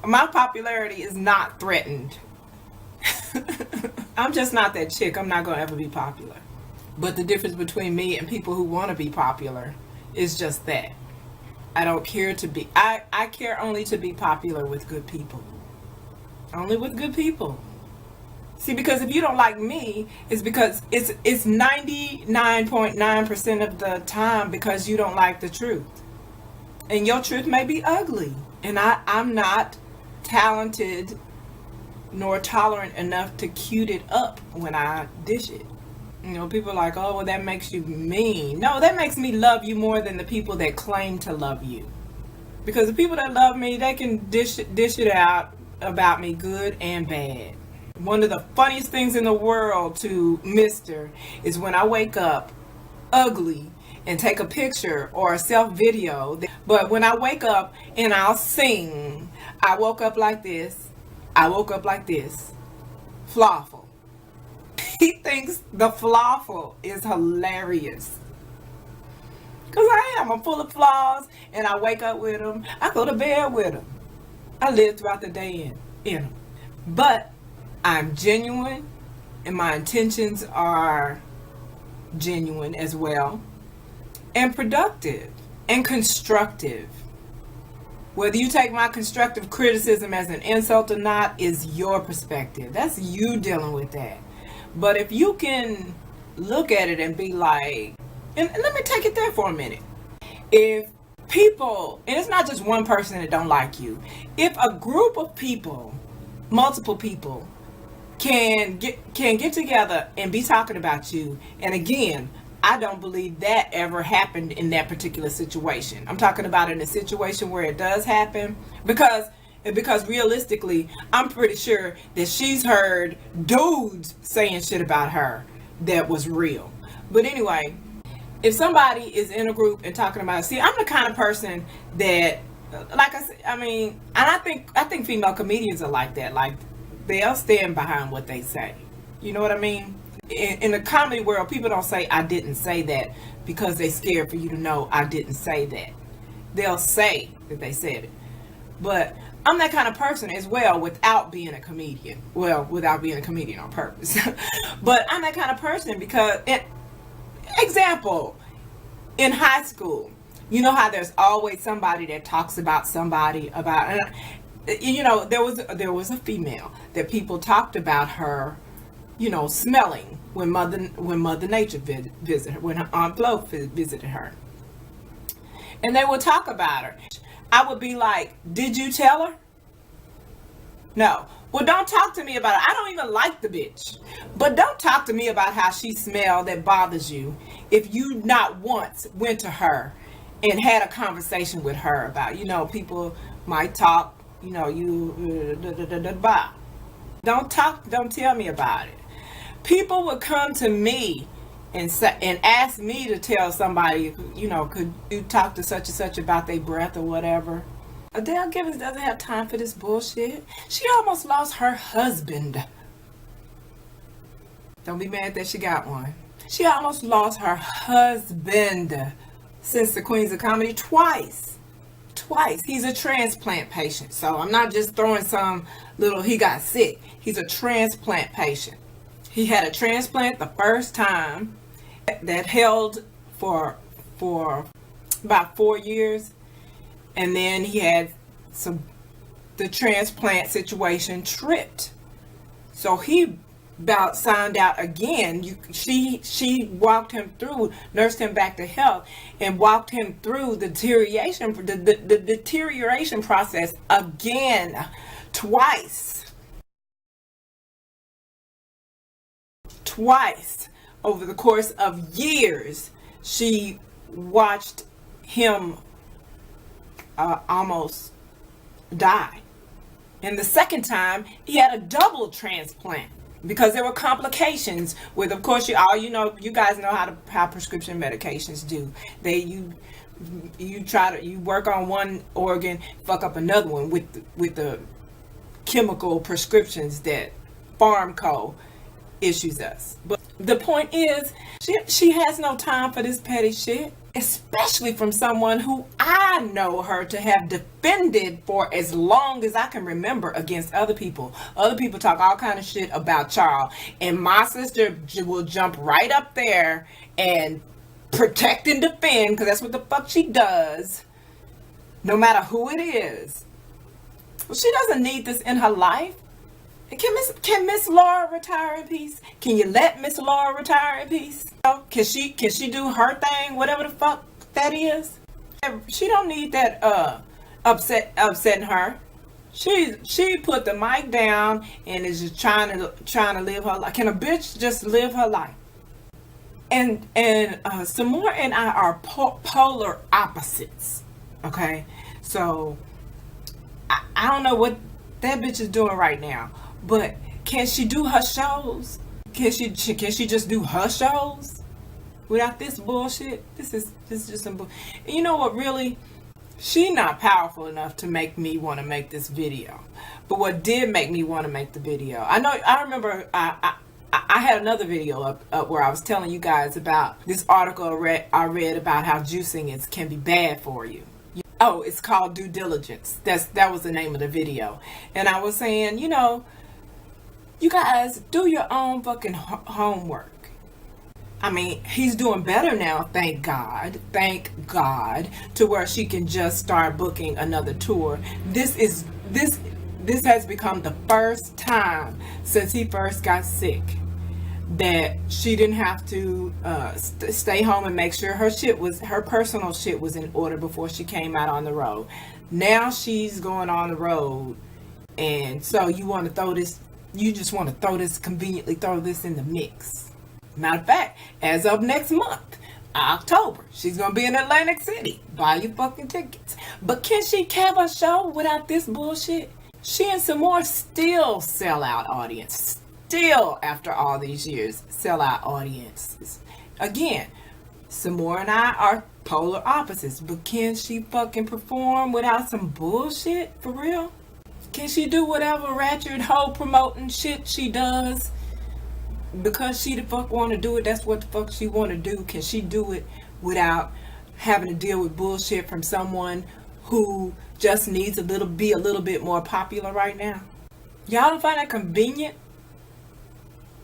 My popularity is not threatened. I'm just not that chick. I'm not going to ever be popular. But the difference between me and people who want to be popular is just that. I don't care to be, I care only to be popular with good people. Only with good people. See, because if you don't like me, it's because it's 99.9% of the time because you don't like the truth. And your truth may be ugly. And I'm not talented nor tolerant enough to cute it up when I dish it. You know, people are like, oh, well, that makes you mean. No, that makes me love you more than the people that claim to love you. Because the people that love me, they can dish it out about me, good and bad. One of the funniest things in the world to Mister is when I wake up ugly and take a picture or a self video. But when I wake up and I'll sing, I woke up like this, I woke up like this, flawful. He thinks the flawful is hilarious. Because I am. I'm full of flaws and I wake up with them. I go to bed with them. I live throughout the day in them. But I'm genuine and my intentions are genuine as well. And productive and constructive. Whether you take my constructive criticism as an insult or not is your perspective. That's you dealing with that. But if you can look at it and be like, and let me take it there for a minute. If people, and it's not just one person that don't like you, if a group of people, multiple people, can get together and be talking about you, and again, I don't believe that ever happened in that particular situation. I'm talking about in a situation where it does happen, because realistically, I'm pretty sure that she's heard dudes saying shit about her that was real. But anyway, if somebody is in a group and talking about, see, I'm the kind of person that, like I said, I mean, and I think female comedians are like that. Like, they'll stand behind what they say. You know what I mean? In the comedy world, people don't say, I didn't say that, because they're scared for you to know I didn't say that. They'll say that they said it. But I'm that kind of person as well without being a comedian. Well, without being a comedian on purpose. But I'm that kind of person because, example, in high school, you know how there's always somebody that talks about somebody about, you know, there was a female that people talked about her, you know, smelling when Mother Nature visited her, when her Aunt Flo visited her. And they would talk about her. I would be like, did you tell her? No. Well, don't talk to me about it. I don't even like the bitch. But don't talk to me about how she smelled that bothers you if you not once went to her and had a conversation with her about, you know, people might talk, you know, don't tell me about it. People would come to me and ask me to tell somebody, you know, could you talk to such and such about their breath or whatever. Adele Givens doesn't have time for this bullshit. She almost lost her husband. Don't be mad that she got one. She almost lost her husband since the Queens of Comedy twice. He's a transplant patient. So I'm not just throwing some little, he got sick. He's a transplant patient. He had a transplant the first time that held for about 4 years. And then he had the transplant situation tripped. So he about signed out again. She walked him through, nursed him back to health, and walked him through the deterioration process again, twice over the course of years. She watched him almost die. And the second time, he had a double transplant because there were complications with, of course, you guys know how prescription medications do. You work on one organ, fuck up another one with the chemical prescriptions that Pharmco issues us. But the point is, she has no time for this petty shit. especially from someone who I know her to have defended for as long as I can remember against other people. Other people talk all kind of shit about Charyll, and my sister will jump right up there and protect and defend, because that's what the fuck she does, no matter who it is. Well, she doesn't need this in her life. Can Miss Laura retire in peace? Can you let Miss Laura retire in peace? Can she do her thing, whatever the fuck that is? She don't need that upsetting her. She put the mic down and is just trying to live her life. Can a bitch just live her life? And Samora and I are polar opposites. Okay, so I don't know what that bitch is doing right now, but can she do her shows? Can she just do her shows without this bullshit? This is just some bull. You know what? Really, she not powerful enough to make me want to make this video. But what did make me want to make the video? I remember I had another video up where I was telling you guys about this article I read about how juicing can be bad for you. Oh, it's called Due Diligence. That was the name of the video. And I was saying, you know, you guys do your own fucking homework. I mean, he's doing better now, thank God, to where she can just start booking another tour. This has become the first time since he first got sick that she didn't have to stay home and make sure her personal shit was in order before she came out on the road. Now she's going on the road, and so you just want to conveniently throw this in the mix. Matter of fact, as of next month, October, she's gonna be in Atlantic City. Buy your fucking tickets. But can she have a show without this bullshit? She and Samora still sell out audience. Still, after all these years, sell out audiences. Again, Samora and I are polar opposites, but can she fucking perform without some bullshit? For real? Can she do whatever ratchet hoe promoting shit she does? Because she the fuck want to do it, that's what the fuck she want to do. Can she do it without having to deal with bullshit from someone who just needs be a little bit more popular right now? Y'all don't find that convenient?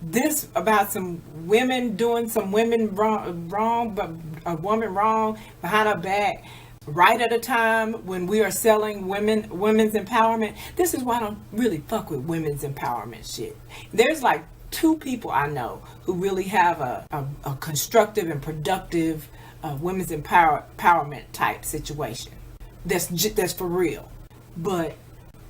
This about some women doing some women wrong, but a woman wrong behind her back, right at a time when we are selling women's empowerment. This is why I don't really fuck with women's empowerment shit. There's like 2 people I know who really have a constructive and productive women's empowerment type situation. That's for real. But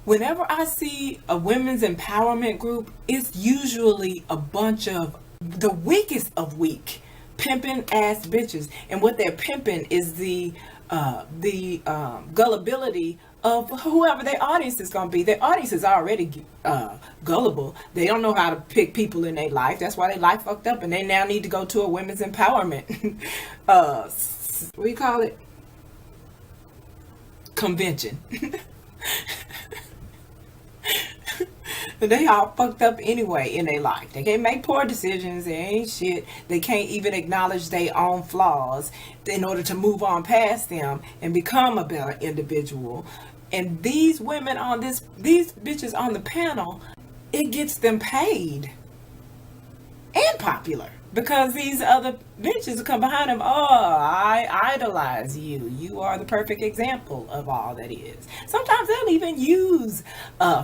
whenever I see a women's empowerment group, it's usually a bunch of the weakest of weak pimping ass bitches, and what they're pimping is the gullibility of whoever their audience is gonna be. Their audience is already gullible. They don't know how to pick people in their life. That's why their life fucked up, and they now need to go to a women's empowerment what do you call it? Convention. They all fucked up anyway in their life. They can't make poor decisions. They ain't shit. They can't even acknowledge their own flaws in order to move on past them and become a better individual. And these women these bitches on the panel, it gets them paid and popular. Because these other bitches will come behind them. Oh, I idolize you. You are the perfect example of all that is. Sometimes they'll even use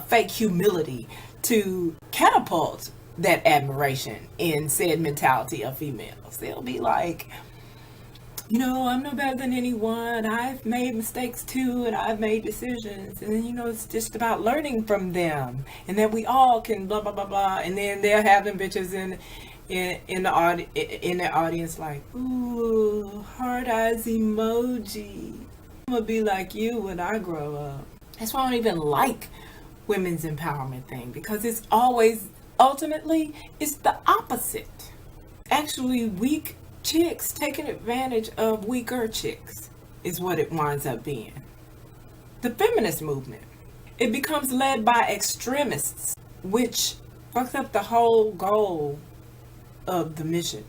fake humility to catapult that admiration in said mentality of females. They'll be like, you know, I'm no better than anyone. I've made mistakes too, and I've made decisions. And then, you know, it's just about learning from them. And that we all can blah, blah, blah, blah. And then they'll have them bitches in the audience like, ooh, hard eyes emoji. I'm gonna be like you when I grow up. That's why I don't even like women's empowerment thing, because it's always ultimately it's the opposite. Actually, weak chicks taking advantage of weaker chicks is what it winds up being. The feminist movement, it becomes led by extremists, which fucks up the whole goal of the mission.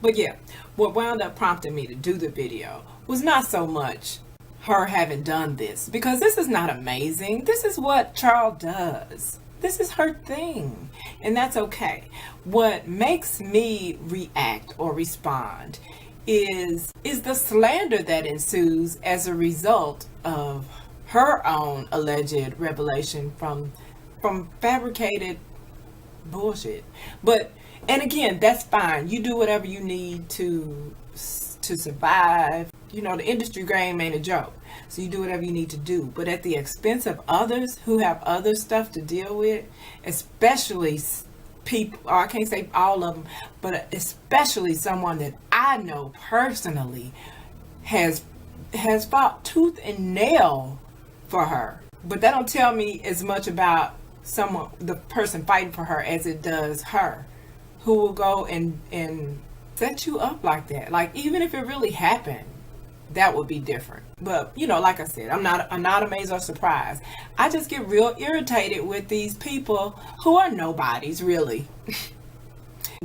But yeah, what wound up prompting me to do the video was not so much her having done this, because this is not amazing. This is what Charyll does. This is her thing, and that's okay. What makes me react or respond is the slander that ensues as a result of her own alleged revelation from fabricated bullshit. But, and again, that's fine. You do whatever you need to survive. You know, the industry game ain't a joke. So you do whatever you need to do. But at the expense of others who have other stuff to deal with, especially people, or I can't say all of them, but especially someone that I know personally has fought tooth and nail for her. But that don't tell me as much about the person fighting for her as it does her, who will go and set you up like that. Like, even if it really happened, that would be different. But, you know, like I said, I'm not amazed or surprised. I just get real irritated with these people who are nobodies, really.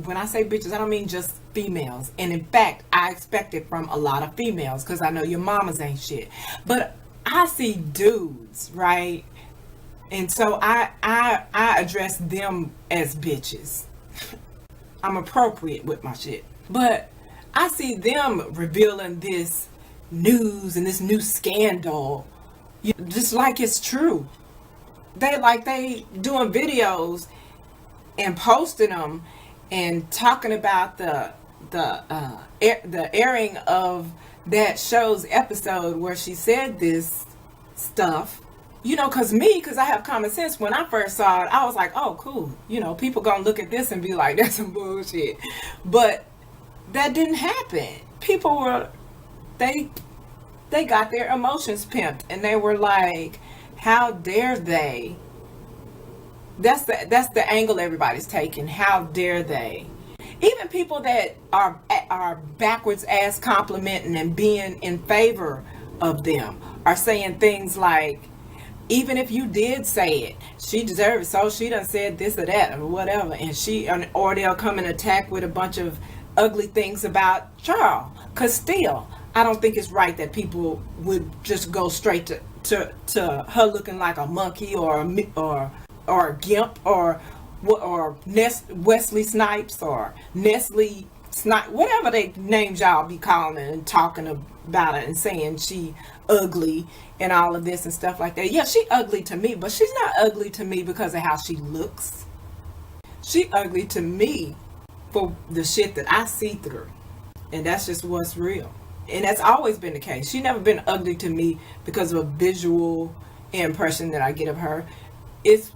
When I say bitches, I don't mean just females. And in fact, I expect it from a lot of females, because I know your mamas ain't shit. But I see dudes, right? And so I address them as bitches. I'm appropriate with my shit. But I see them revealing this news and this new scandal just like it's true. They doing videos and posting them and talking about the airing of that show's episode where she said this stuff. You know, because I have common sense. When I first saw it, I was like, oh, cool. You know, people gonna look at this and be like, that's some bullshit. But that didn't happen. People were, they got their emotions pimped, and they were like, how dare they? That's the angle everybody's taking. How dare they? Even people that are backwards ass complimenting and being in favor of them are saying things like, even if you did say it, she deserves it, so she done said this or that or whatever, or they'll come and attack with a bunch of ugly things about Charyll. Cause still, I don't think it's right that people would just go straight to her looking like a monkey or a gimp or Wesley Snipes or Nestle Snipe, whatever they names y'all be calling it and talking about it and saying she ugly and all of this and stuff like that. Yeah, she ugly to me, but she's not ugly to me because of how she looks. She ugly to me for the shit that I see through, and that's just what's real. And that's always been the case. She never been ugly to me because of a visual impression that I get of her. It's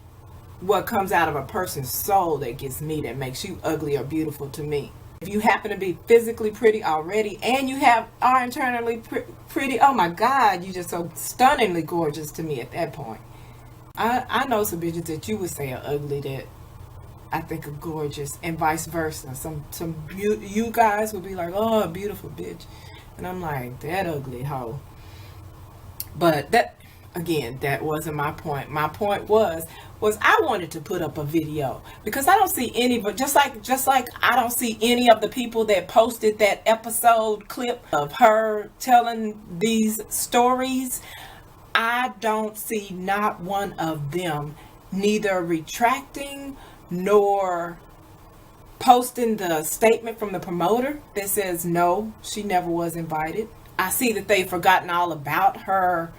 what comes out of a person's soul that gets me, that makes you ugly or beautiful to me. If you happen to be physically pretty already and you are internally pretty, oh my God, you're just so stunningly gorgeous to me at that point. I know some bitches that you would say are ugly that I think are gorgeous, and vice versa. You guys would be like, oh, a beautiful bitch. And I'm like, that ugly hoe. But that, again, that wasn't my point. My point was I wanted to put up a video because I don't see any, but just like I don't see any of the people that posted that episode clip of her telling these stories. I don't see not one of them neither retracting nor posting the statement from the promoter that says no, she never was invited. I see that they've forgotten all about her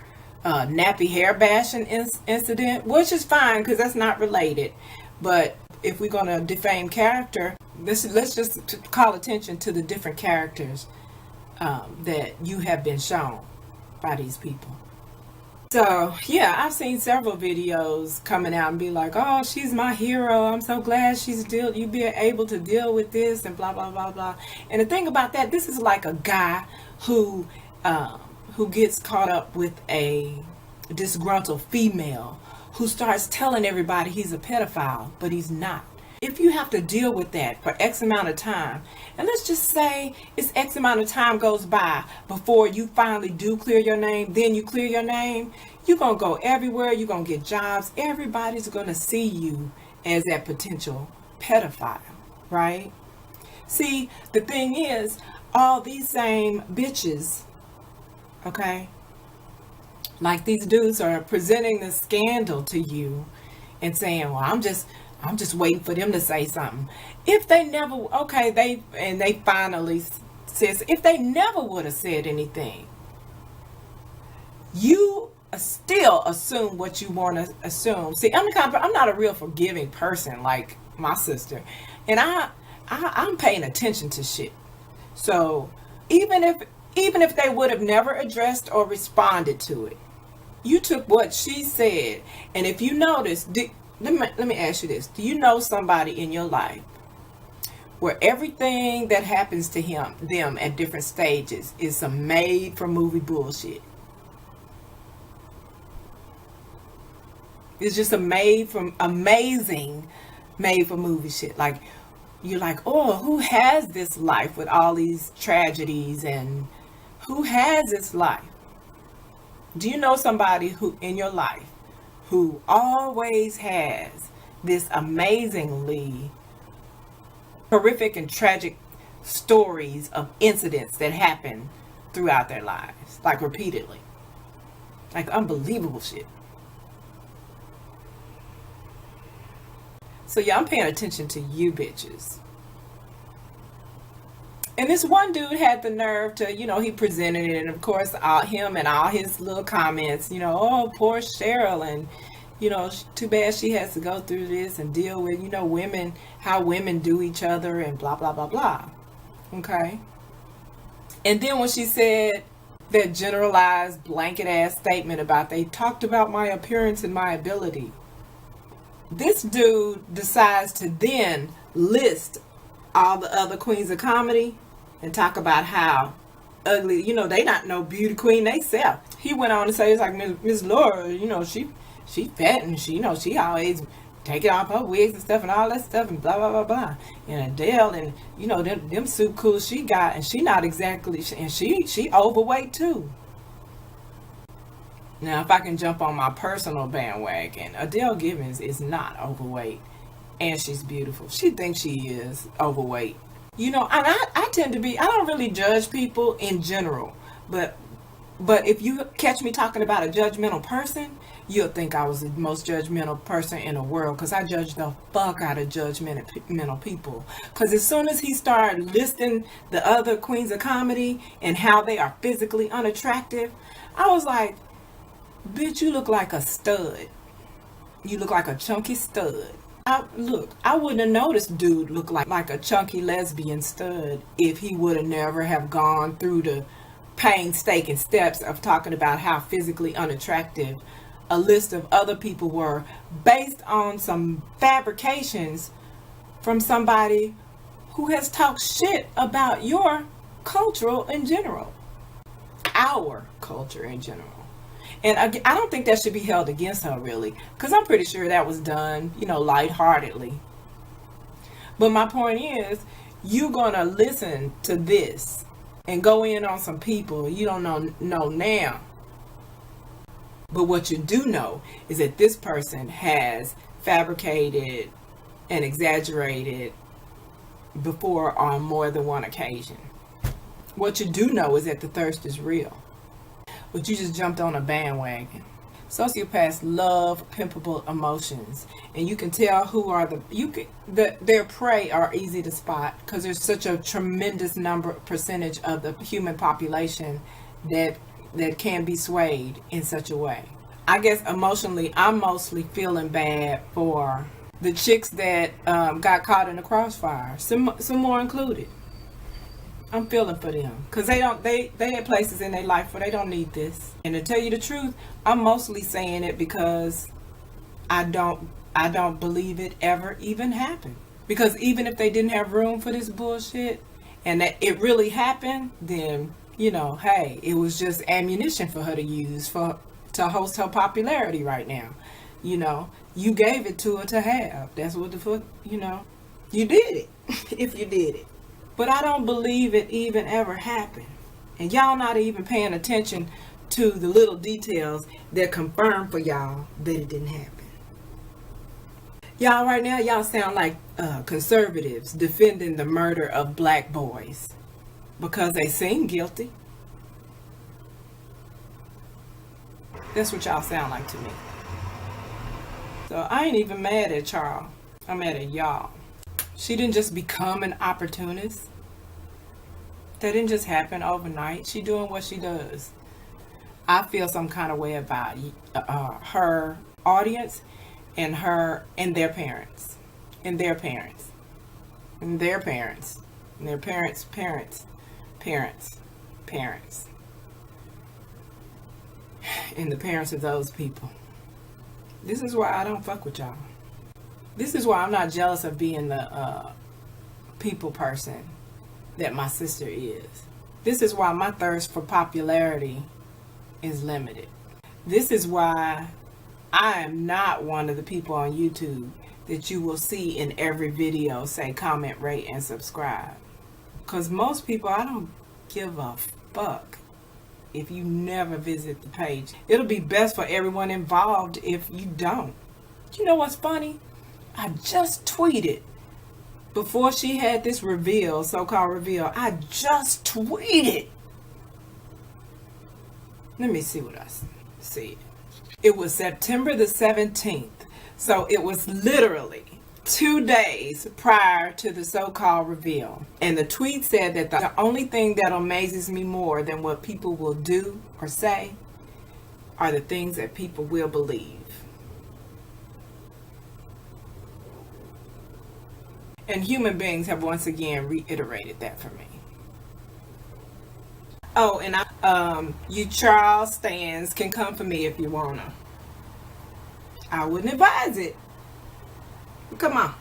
nappy hair bashing incident, which is fine because that's not related. But if we're going to defame character, let's just call attention to the different characters that you have been shown by these people. So yeah, I've seen several videos coming out and be like, oh, she's my hero, I'm so glad you be able to deal with this and blah blah blah blah. And the thing about that, this is like a guy who gets caught up with a disgruntled female who starts telling everybody he's a pedophile, but he's not. If you have to deal with that for X amount of time, and let's just say it's X amount of time goes by before you finally do clear your name, then you clear your name, you're going to go everywhere, you're going to get jobs, everybody's going to see you as that potential pedophile, right? See, the thing is, all these same bitches Okay? Like these dudes are presenting the scandal to you and saying, well, I'm just waiting for them to say something. If they never, okay, they finally says, if they never would have said anything, you still assume what you want to assume. See, I'm not a real forgiving person like my sister, and I'm paying attention to shit. So even if they would have never addressed or responded to it, you took what she said, and if you notice, let me ask you this: do you know somebody in your life where everything that happens to them at different stages is some made for movie bullshit? It's just amazing made for movie shit. Like, you're like, oh, who has this life with all these tragedies, and who has this life? Do you know somebody who in your life who always has this amazingly horrific and tragic stories of incidents that happen throughout their lives, like repeatedly, like unbelievable shit? So yeah, I'm paying attention to you bitches. And this one dude had the nerve to, he presented it, and of course, him and all his little comments, oh, poor Charyll, and, too bad she has to go through this and deal with, women, how women do each other, and blah, blah, blah, blah. Okay? And then when she said that generalized blanket ass statement about they talked about my appearance and my ability, this dude decides to then list all the other queens of comedy and talk about how ugly, they not no beauty queen they self. He went on to say, it's like Miss Laura, she fat, and she always taking off her wigs and stuff and all that stuff and blah blah blah blah. And Adele, and them suit cool she got, and she not exactly, and she overweight too. Now, if I can jump on my personal bandwagon, Adele Givens is not overweight, and she's beautiful. She thinks she is overweight. And I tend to be, I don't really judge people in general, but if you catch me talking about a judgmental person, you'll think I was the most judgmental person in the world, because I judge the fuck out of judgmental people. Because as soon as he started listing the other queens of comedy and how they are physically unattractive, I was like, bitch, you look like a stud. You look like a chunky stud. I wouldn't have noticed dude look like a chunky lesbian stud if he would have never have gone through the painstaking steps of talking about how physically unattractive a list of other people were, based on some fabrications from somebody who has talked shit about your cultural in general, our culture in general. And I don't think that should be held against her, really, because I'm pretty sure that was done, lightheartedly. But my point is, you're going to listen to this and go in on some people you don't know now. But what you do know is that this person has fabricated and exaggerated before on more than one occasion. What you do know is that the thirst is real. But you just jumped on a bandwagon. Sociopaths love pimpable emotions, and you can tell who are their prey are easy to spot, because there's such a tremendous percentage of the human population that can be swayed in such a way. I guess emotionally, I'm mostly feeling bad for the chicks that got caught in the crossfire. Some more included. I'm feeling for them, because they had places in their life where they don't need this. And to tell you the truth, I'm mostly saying it because I don't believe it ever even happened. Because even if they didn't have room for this bullshit, and that it really happened, then hey, it was just ammunition for her to use to host her popularity right now. You gave it to her to have. That's what the fuck, you did it. If you did it. But I don't believe it even ever happened. And y'all not even paying attention to the little details that confirm for y'all that it didn't happen. Y'all right now, y'all sound like conservatives defending the murder of black boys because they seem guilty. That's what y'all sound like to me. So I ain't even mad at Charles. I'm mad at y'all. She didn't just become an opportunist. That didn't just happen overnight. She doing what she does. I feel some kind of way about her audience and her and their parents. And their parents. And their parents. And their parents' parents. Parents. Parents. And the parents of those people. This is why I don't fuck with y'all. This is why I'm not jealous of being the people person that my sister is. This is why my thirst for popularity is limited. This is why I am not one of the people on YouTube that you will see in every video say comment, rate, and subscribe. Because most people, I don't give a fuck if you never visit the page. It'll be best for everyone involved if you don't. You know what's funny? I just tweeted before she had this reveal, so-called reveal. I just tweeted. Let me see what I see. It was September the 17th. So it was literally 2 days prior to the so-called reveal. And the tweet said that the only thing that amazes me more than what people will do or say are the things that people will believe. And human beings have once again reiterated that for me. Oh, and you Charles stands can come for me if you wanna. I wouldn't advise it. Come on.